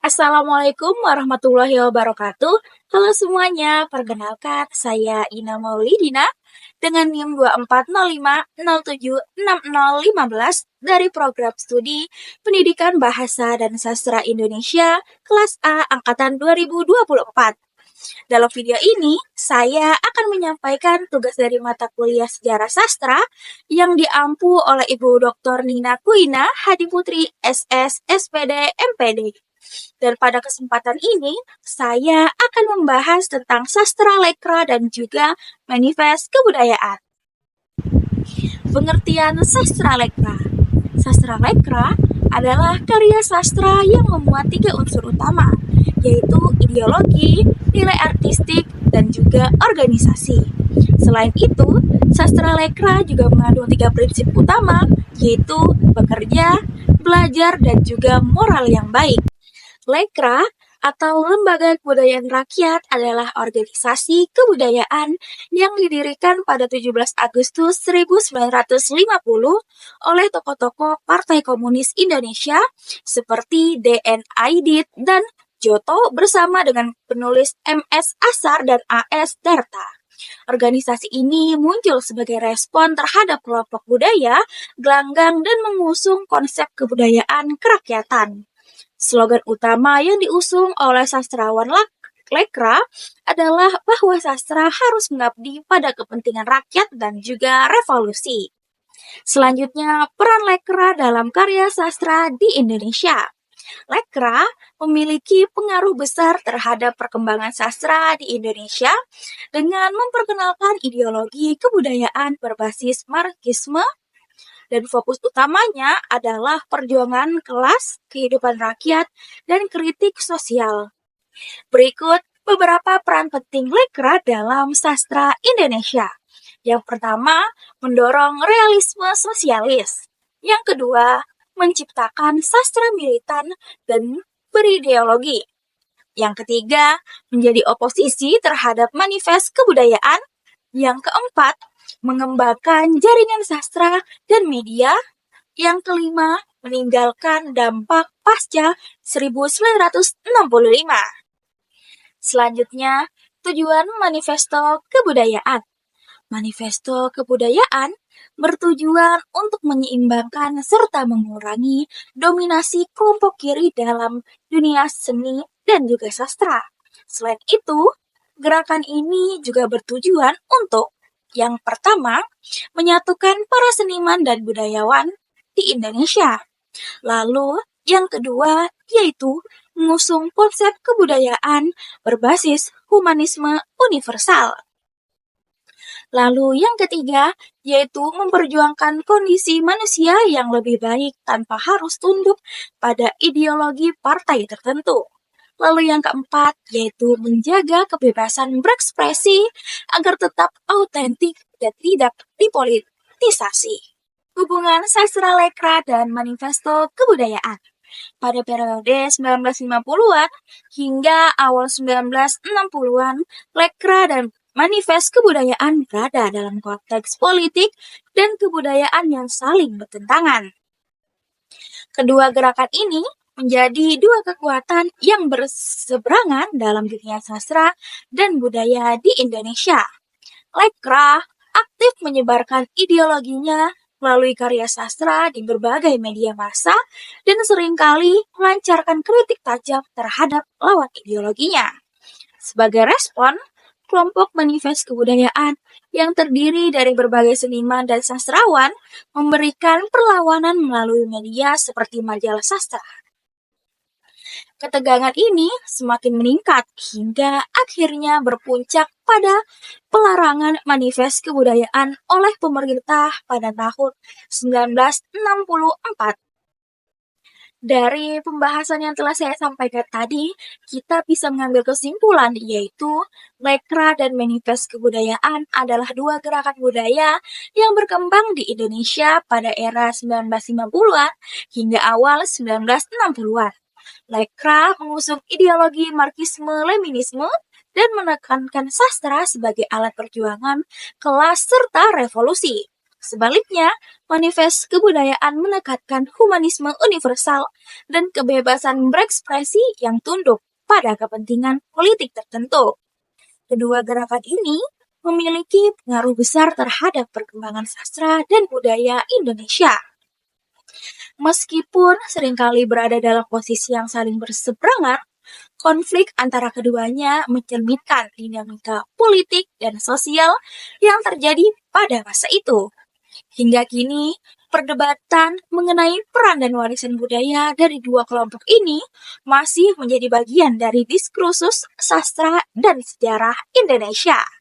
Assalamualaikum warahmatullahi wabarakatuh. Halo semuanya, perkenalkan saya Ina Maulidina dengan NIM 2405076015 dari program studi Pendidikan Bahasa dan Sastra Indonesia kelas A angkatan 2024. Dalam video ini, saya akan menyampaikan tugas dari mata kuliah Sejarah Sastra yang diampu oleh Ibu Dr. Nina Kuina Hadiputri SS SPD MPD. Dan pada kesempatan ini, saya akan membahas tentang sastra lekra dan juga manifest kebudayaan. Pengertian sastra lekra. Sastra lekra adalah karya sastra yang memuat 3 unsur utama, yaitu ideologi, nilai artistik, dan juga organisasi. Selain itu, sastra lekra juga mengandung 3 prinsip utama, yaitu bekerja, belajar, dan juga moral yang baik. Lekra atau Lembaga Kebudayaan Rakyat adalah organisasi kebudayaan yang didirikan pada 17 Agustus 1950 oleh tokoh-tokoh Partai Komunis Indonesia seperti D.N. Aidit dan Joto bersama dengan penulis M.S. Asar dan A.S. Darta. Organisasi ini muncul sebagai respon terhadap kelompok budaya, gelanggang, dan mengusung konsep kebudayaan kerakyatan. Slogan utama yang diusung oleh sastrawan lekra adalah bahwa sastra harus mengabdi pada kepentingan rakyat dan juga revolusi. Selanjutnya, peran lekra dalam karya sastra di Indonesia. Lekra memiliki pengaruh besar terhadap perkembangan sastra di Indonesia dengan memperkenalkan ideologi kebudayaan berbasis Marxisme, dan fokus utamanya adalah perjuangan kelas, kehidupan rakyat, dan kritik sosial. Berikut beberapa peran penting lekra dalam sastra Indonesia. Yang pertama, mendorong realisme sosialis. Yang kedua, menciptakan sastra militan dan berideologi. Yang ketiga, menjadi oposisi terhadap manifest kebudayaan. Yang keempat, mengembangkan jaringan sastra dan media. Yang kelima, meninggalkan dampak pasca 1965. Selanjutnya, tujuan Manifesto Kebudayaan. Manifesto Kebudayaan bertujuan untuk menyeimbangkan serta mengurangi dominasi kelompok kiri dalam dunia seni dan juga sastra. Selain itu, gerakan ini juga bertujuan untuk yang pertama, menyatukan para seniman dan budayawan di Indonesia. Lalu, yang kedua, yaitu mengusung konsep kebudayaan berbasis humanisme universal. Lalu, yang ketiga, yaitu memperjuangkan kondisi manusia yang lebih baik tanpa harus tunduk pada ideologi partai tertentu. Lalu yang keempat, yaitu menjaga kebebasan berekspresi agar tetap autentik dan tidak dipolitisasi. Hubungan sastra lekra dan manifesto kebudayaan. Pada periode 1950-an hingga awal 1960-an, lekra dan manifest kebudayaan berada dalam konteks politik dan kebudayaan yang saling bertentangan. Kedua gerakan ini menjadi dua kekuatan yang berseberangan dalam dunia sastra dan budaya di Indonesia. Lekra aktif menyebarkan ideologinya melalui karya sastra di berbagai media massa dan seringkali melancarkan kritik tajam terhadap lawan ideologinya. Sebagai respon, kelompok manifest kebudayaan yang terdiri dari berbagai seniman dan sastrawan memberikan perlawanan melalui media seperti majalah sastra. Ketegangan ini semakin meningkat hingga akhirnya berpuncak pada pelarangan manifest kebudayaan oleh pemerintah pada tahun 1964. Dari pembahasan yang telah saya sampaikan tadi, kita bisa mengambil kesimpulan yaitu lekra dan manifest kebudayaan adalah dua gerakan budaya yang berkembang di Indonesia pada era 1950-an hingga awal 1960-an. Lekra mengusung ideologi Marxisme-Leninisme dan menekankan sastra sebagai alat perjuangan kelas serta revolusi. Sebaliknya, manifest kebudayaan menekankan humanisme universal dan kebebasan berekspresi yang tunduk pada kepentingan politik tertentu. Kedua gerakan ini memiliki pengaruh besar terhadap perkembangan sastra dan budaya Indonesia. Meskipun seringkali berada dalam posisi yang saling berseberangan, konflik antara keduanya mencerminkan dinamika politik dan sosial yang terjadi pada masa itu. Hingga kini, perdebatan mengenai peran dan warisan budaya dari dua kelompok ini masih menjadi bagian dari diskursus sastra dan sejarah Indonesia.